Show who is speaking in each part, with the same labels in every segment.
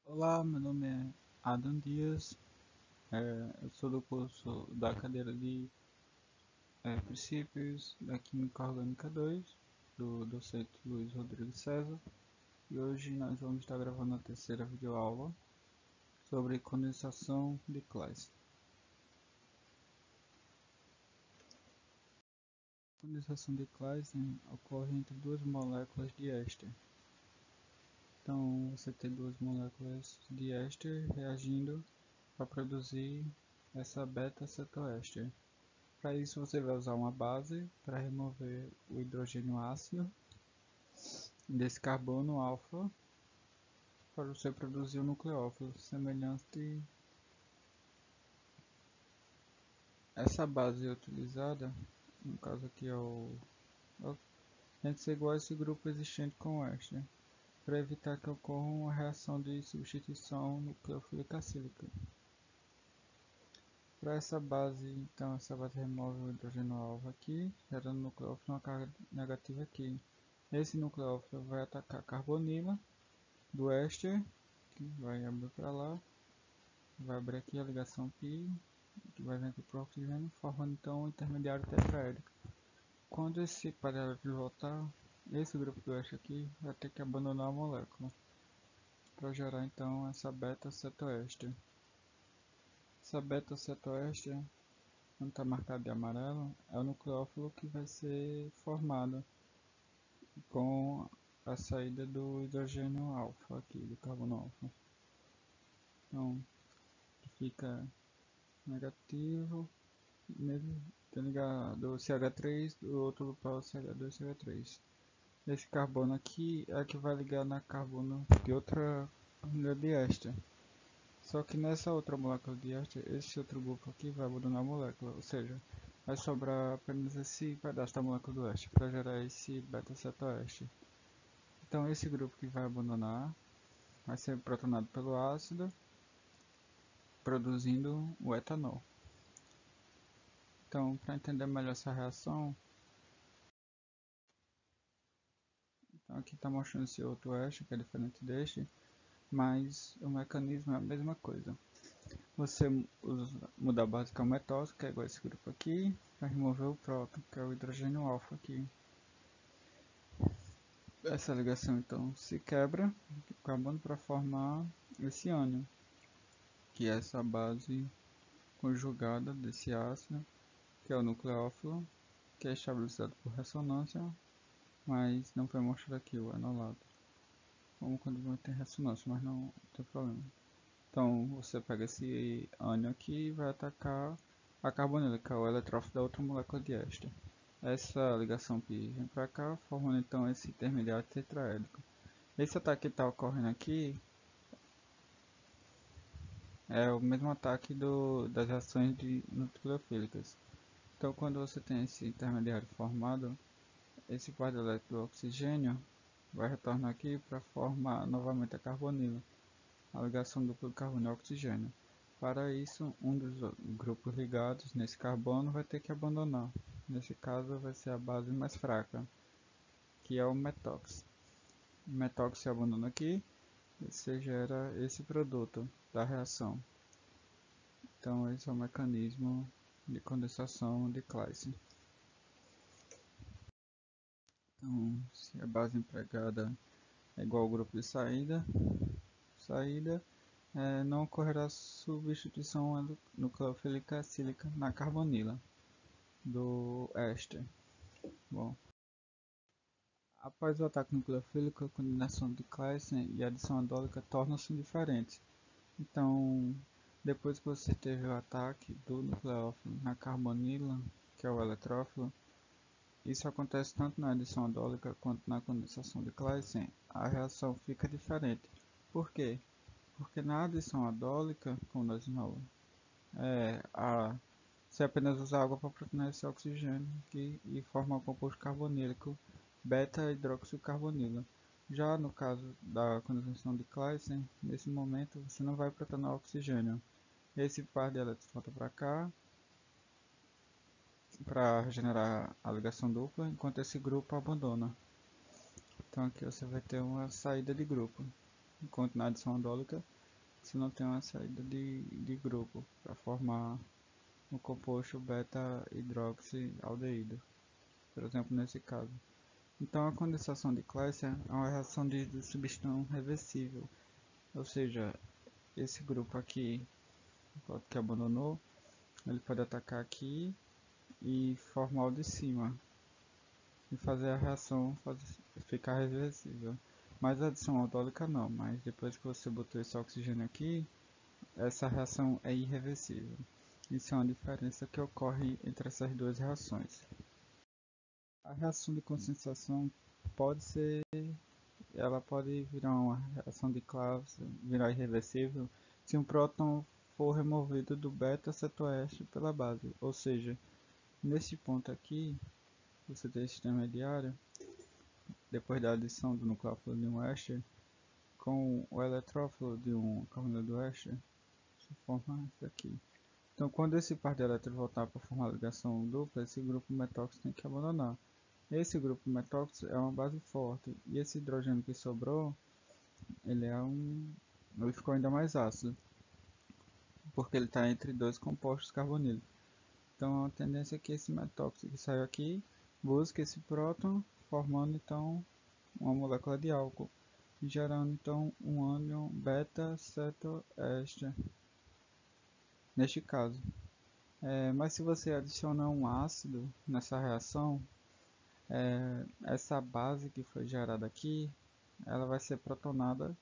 Speaker 1: Olá, meu nome é Adam Dias, eu sou do curso da cadeira de Princípios da Química Orgânica 2, do docente Luiz Rodrigues César, e hoje nós vamos estar gravando a terceira videoaula sobre condensação de Claisen. A condensação de Claisen ocorre entre duas moléculas de éster. Então, você tem duas moléculas de éster reagindo para produzir essa beta-cetoéster. Para isso você vai usar uma base para remover o hidrogênio ácido desse carbono alfa para você produzir um nucleófilo semelhante. Essa base utilizada, no caso aqui tem que ser igual a esse grupo existente com o éster, para evitar que ocorra uma reação de substituição nucleofílica acílica. Para essa base, então, essa base remove o hidrogênio alfa aqui, gerando nucleófilo uma carga negativa aqui. Esse nucleófilo vai atacar a carbonila do éster, que vai abrir para lá, vai abrir aqui a ligação π, que vai vir aqui para o oxigênio, formando então um intermediário tetraédrico. Quando esse par elétrico voltar, esse grupo do éster aqui vai ter que abandonar a molécula, para gerar então essa beta-cetoéster. Essa beta-cetoéster, quando está marcado de amarelo, é o nucleófilo que vai ser formado com a saída do hidrogênio alfa aqui, do carbono alfa. Então, fica negativo, mesmo tem ligar do CH3 do outro para o CH2 CH3. Esse carbono aqui é que vai ligar na carbono de outra molécula de éster. Só que nessa outra molécula de éster, esse outro grupo aqui vai abandonar a molécula, ou seja, vai sobrar apenas esse pedaço da molécula do éster para gerar esse beta-cetoéster. Então esse grupo que vai abandonar vai ser protonado pelo ácido, produzindo o etanol. Então, para entender melhor essa reação, então aqui está mostrando esse outro éster que é diferente deste, mas o mecanismo é a mesma coisa. Você muda a base que é o metóxico, que é igual a esse grupo aqui, para remover o próton, que é o hidrogênio alfa aqui. Essa ligação então se quebra o carbono para formar esse ânion, que é essa base conjugada desse ácido, que é o nucleófilo, que é estabilizado por ressonância, mas não foi mostrado aqui o enolado. Como quando não tem ressonância, mas não tem problema. Então você pega esse ânion aqui e vai atacar a carbonila, que é o eletrófilo da outra molécula de éster. Essa ligação π vem para cá, formando então esse intermediário tetraédrico. Esse ataque que está ocorrendo aqui é o mesmo ataque das reações nucleofílicas. Então quando você tem esse intermediário formado, esse par de elétrons do oxigênio vai retornar aqui para formar novamente a carbonila, a ligação dupla do carbono e oxigênio. Para isso, um dos grupos ligados nesse carbono vai ter que abandonar. Nesse caso, vai ser a base mais fraca, que é o metóx. O metóx se abandona aqui e você gera esse produto da reação. Então, esse é o mecanismo de condensação de Claisen. Então, se a base empregada é igual ao grupo de saída, não ocorrerá substituição nucleofílica acílica na carbonila do éster. Bom, após o ataque nucleofílico, a condensação de Claisen e a adição andólica tornam-se diferentes. Então, depois que você teve o ataque do nucleófilo na carbonila, que é o eletrófilo, isso acontece tanto na adição andólica quanto na condensação de Claisen, a reação fica diferente. Por quê? Porque na adição andólica, como nós não, você apenas usa água para protonar esse oxigênio e formar o composto carbonílico beta-hidroxicarbonila. Já no caso da condensação de Claisen, nesse momento você não vai protonar oxigênio. Esse par de elétrons volta para cá para generar a ligação dupla, enquanto esse grupo abandona. Então aqui você vai ter uma saída de grupo, enquanto na adição andólica você não tem uma saída de grupo para formar um composto beta-hidroxialdeído, por exemplo, nesse caso. Então, a condensação de Claisen é uma reação de substituição reversível, ou seja, esse grupo aqui que abandonou, ele pode atacar aqui e formar o de cima e fazer a reação ficar reversível. Mas a adição aldólica não, mas depois que você botou esse oxigênio aqui, essa reação é irreversível. Isso é uma diferença que ocorre entre essas duas reações. A reação de condensação ela pode virar uma reação de Claisen, virar irreversível, se um próton for removido do beta-cetoeste pela base, ou seja, neste ponto aqui, você tem esse intermediário, depois da adição do nucleófilo de um éster, com o eletrófilo de um carbonato do éster, se forma isso aqui. Então, quando esse par de elétrons voltar para formar a ligação dupla, esse grupo metóxico tem que abandonar. Esse grupo metóxico é uma base forte, e esse hidrogênio que sobrou, ele ficou ainda mais ácido, porque ele está entre dois compostos carbonílicos. Então, a tendência é que esse metóxido que saiu aqui busque esse próton, formando então uma molécula de álcool, gerando então um ânion beta-cetoéster, neste caso. Mas se você adicionar um ácido nessa reação, essa base que foi gerada aqui, ela vai ser protonada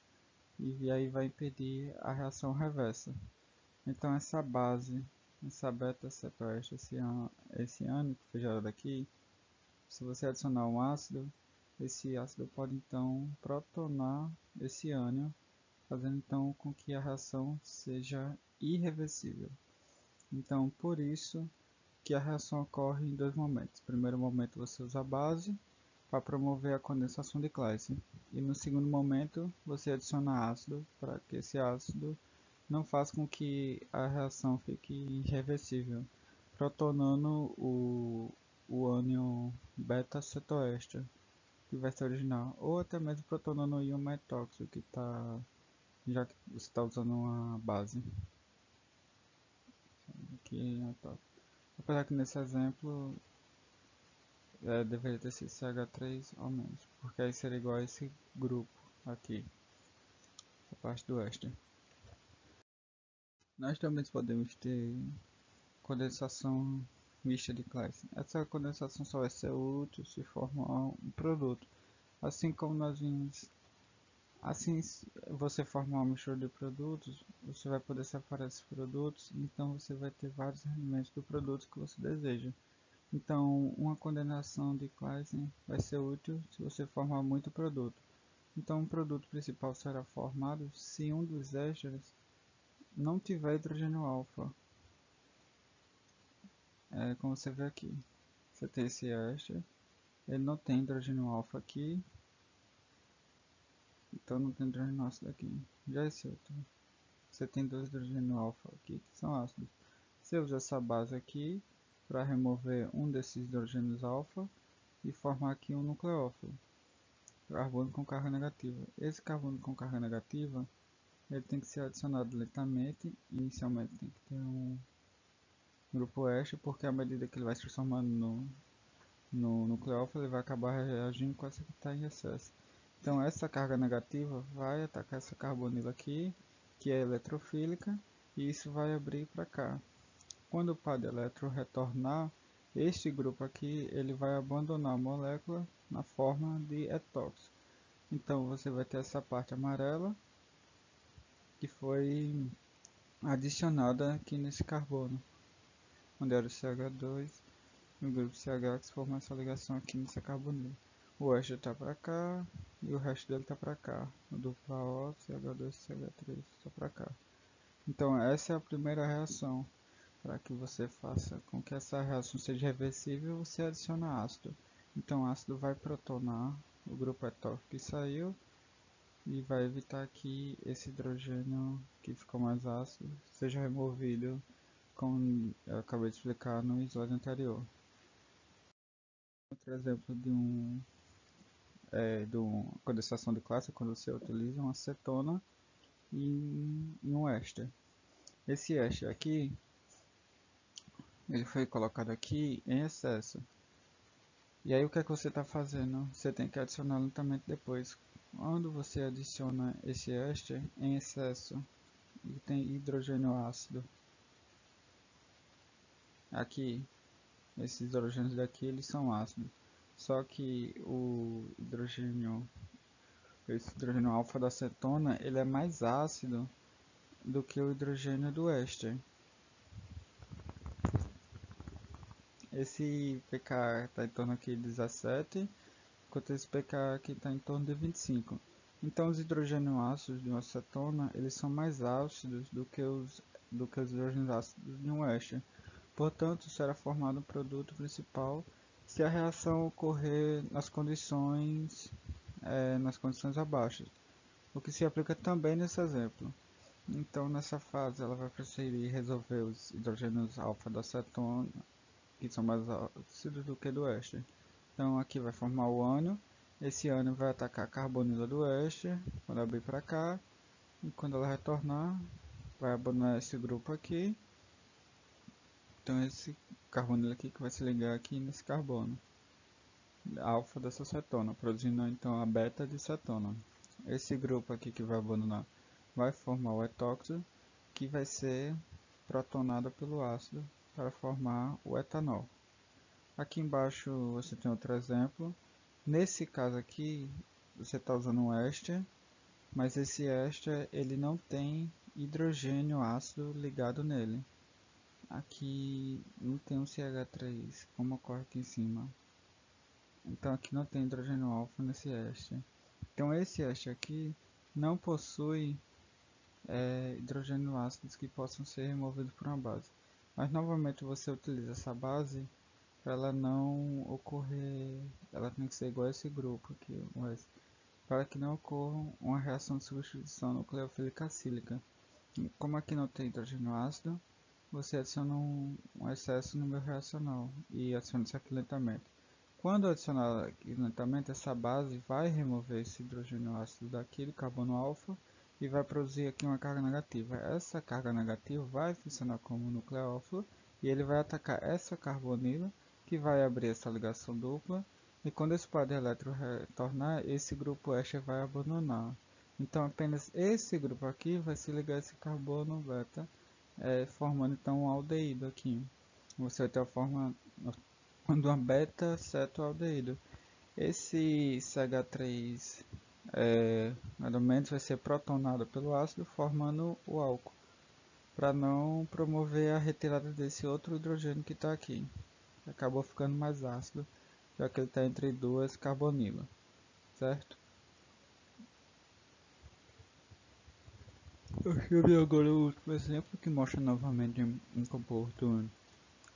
Speaker 1: e aí vai impedir a reação reversa. Então essa base, essa beta-cetoéster, esse ânion que foi gerado aqui, se você adicionar um ácido, esse ácido pode então protonar esse ânion, fazendo então com que a reação seja irreversível. Então, por isso que a reação ocorre em dois momentos. No primeiro momento você usa a base para promover a condensação de Claisen, e no segundo momento você adiciona ácido para que esse ácido não faça com que a reação fique irreversível, protonando o ânion beta-cetoéster, que vai ser original, ou até mesmo protonando o íon metóxico, já que você está usando uma base. Aqui, apesar que nesse exemplo deveria ter sido CH3 ao menos, porque aí seria igual a esse grupo aqui, a parte do éster. Nós também podemos ter condensação mista de Claisen. Essa condensação só vai ser útil se formar um produto. Assim como nós vimos, assim você formar uma mistura de produtos, você vai poder separar esses produtos, então você vai ter vários rendimentos do produto que você deseja. Então, uma condensação de Claisen vai ser útil se você formar muito produto. Então, um produto principal será formado se um dos ésteres não tiver hidrogênio alfa. Como você vê aqui, você tem esse éster, ele não tem hidrogênio alfa aqui, então não tem hidrogênio ácido aqui. Já esse outro, você tem dois hidrogênio alfa aqui que são ácidos. Você usa essa base aqui para remover um desses hidrogênios alfa e formar aqui um nucleófilo, carbono com carga negativa. Esse carbono com carga negativa, ele tem que ser adicionado lentamente. Inicialmente tem que ter um grupo éster, porque à medida que ele vai se transformando no nucleófilo, ele vai acabar reagindo com essa que está em excesso. Então essa carga negativa vai atacar essa carbonila aqui, que é eletrofílica, e isso vai abrir para cá. Quando o par de elétrons retornar, este grupo aqui ele vai abandonar a molécula na forma de etóxico. Então você vai ter essa parte amarela que foi adicionada aqui nesse carbono, onde era o CH2 e o grupo CH que forma essa ligação aqui nessa carbonila. O éster está para cá e o resto dele está para cá. O dupla O, CH2 e CH3 está para cá. Então essa é a primeira reação. Para que você faça com que essa reação seja reversível, você adiciona ácido. Então o ácido vai protonar o grupo etóxico que saiu e vai evitar que esse hidrogênio que ficou mais ácido seja removido, como eu acabei de explicar no slide anterior. Outro exemplo de uma condensação de Claisen, quando você utiliza uma acetona em um éster. Esse éster aqui, ele foi colocado aqui em excesso. E aí o que é que você está fazendo? Você tem que adicionar lentamente depois. Quando você adiciona esse éster em excesso e tem hidrogênio ácido, aqui, esses hidrogênios daqui eles são ácidos. Só que esse hidrogênio alfa da cetona, ele é mais ácido do que o hidrogênio do éster. Esse pK está em torno aqui de 17, enquanto esse pK aqui está em torno de 25. Então os hidrogênios ácidos de uma cetona, eles são mais ácidos do que os hidrogênios ácidos de um éster. Portanto, será formado um produto principal se a reação ocorrer nas condições abaixo, o que se aplica também nesse exemplo. Então, nessa fase, ela vai preferir resolver os hidrogênios alfa da cetona, que são mais ácidos do que do éster. Então, aqui vai formar o ânion. Esse ânion vai atacar a carbonila do éster, quando abrir para cá. E quando ela retornar, vai abandonar esse grupo aqui. Então, esse carbonila aqui que vai se ligar aqui nesse carbono alfa dessa cetona, produzindo então a beta de cetona. Esse grupo aqui que vai abandonar vai formar o etóxido, que vai ser protonado pelo ácido para formar o etanol. Aqui embaixo você tem outro exemplo. Nesse caso aqui, você está usando um éster, mas esse éster ele não tem hidrogênio ácido ligado nele. Aqui não tem um CH3, como ocorre aqui em cima. Então aqui não tem hidrogênio alfa nesse éster. Então esse éster aqui não possui hidrogênio ácidos que possam ser removidos por uma base. Mas novamente você utiliza essa base para ela não ocorrer, ela tem que ser igual a esse grupo aqui, para que não ocorra uma reação de substituição nucleofílica acílica. Como aqui não tem hidrogênio ácido, você adiciona um excesso no número reacional e adiciona isso aqui lentamente. Quando adicionar aqui lentamente, essa base vai remover esse hidrogênio ácido daqui do carbono alfa e vai produzir aqui uma carga negativa. Essa carga negativa vai funcionar como nucleófilo e ele vai atacar essa carbonila, que vai abrir essa ligação dupla, e quando esse par de elétrons retornar, esse grupo éster vai abandonar. Então apenas esse grupo aqui vai se ligar a esse carbono beta, formando então um aldeído aqui. Você vai ter a forma de uma beta cetoaldeído. Esse CH3 mais ou menos vai ser protonado pelo ácido, formando o álcool, para não promover a retirada desse outro hidrogênio que está aqui. Acabou ficando mais ácido, já que ele está entre duas carbonilas, certo? Eu vi agora o último exemplo que mostra novamente um composto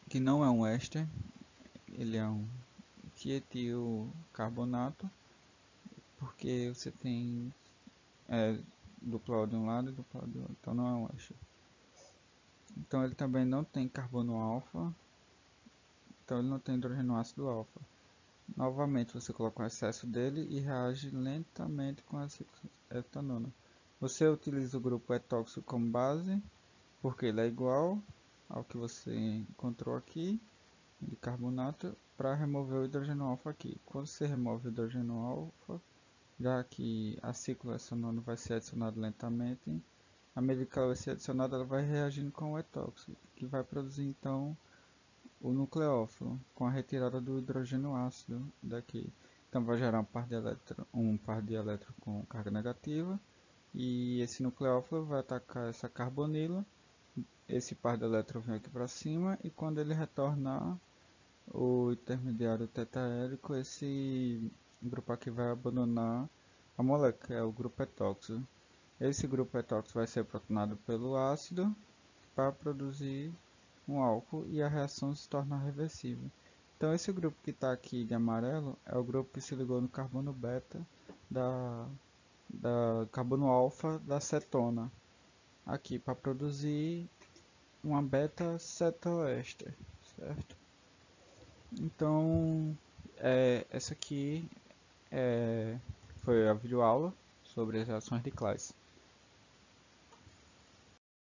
Speaker 1: que não é um éster, ele é um dietilcarbonato, porque você tem duplo de um lado e duplo do outro, então não é um éster. Então ele também não tem carbono alfa, então ele não tem hidrogênio ácido alfa. Novamente você coloca um excesso dele e reage lentamente com a etanona. Você utiliza o grupo etóxico como base, porque ele é igual ao que você encontrou aqui, de carbonato, para remover o hidrogênio alfa aqui. Quando você remove o hidrogênio alfa, já que a cicloetanona vai ser adicionada lentamente, à medida que ela vai ser adicionada, ela vai reagindo com o etóxico, que vai produzir então o nucleófilo, com a retirada do hidrogênio ácido daqui. Então vai gerar um par de elétrons com carga negativa, e esse nucleófilo vai atacar essa carbonila, esse par de elétrons vem aqui para cima, e quando ele retornar o intermediário tetaélico, esse grupo aqui vai abandonar a molécula, que é o grupo etóxico. Esse grupo etóxico vai ser protonado pelo ácido para produzir um álcool e a reação se torna reversível. Então esse grupo que está aqui de amarelo é o grupo que se ligou no carbono beta da carbono alfa da cetona, aqui para produzir uma beta cetoéster, certo? Então essa aqui foi a videoaula sobre as reações de Claisen.